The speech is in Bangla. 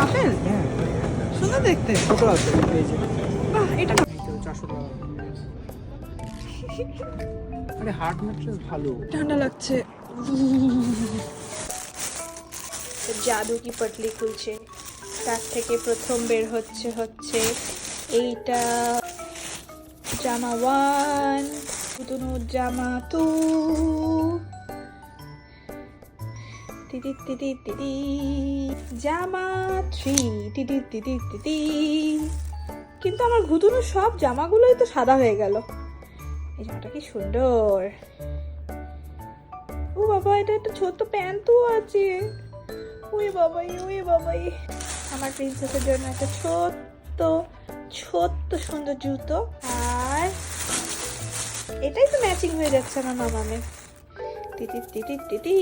আপেল সুন্দর দেখতে। ছোট আছে এই যে বাহ, এটা 400 টাকা। আরে হার্ড ম্যাট্রেস ভালো। ঠান্ডা লাগছে। জাদু কি পটলি খুলছে, তার থেকে প্রথম বের হচ্ছে এইটা জামা 1, পুতুনু জামা 2, দিদি দিদি দিদি জামা 3, দিদি দিদি দিদি। কিন্তু আমার ঘুতুনু সব জামাগুলোই তো সাদা হয়ে গেল। এই জামাটা কি সুন্দর। ও বাবা, এটা একটা ছোট্ট প্যান্টও আছে। ওই বাবাই, ওই বাবাই। আমার প্রিন্সেসের জন্য একটা ছোট্ট ছোট্ট সুন্দর জুতো। আর এটাই তো ম্যাচিং হয়ে যাচ্ছে আমার মামামের। দিদি দিদি দিদি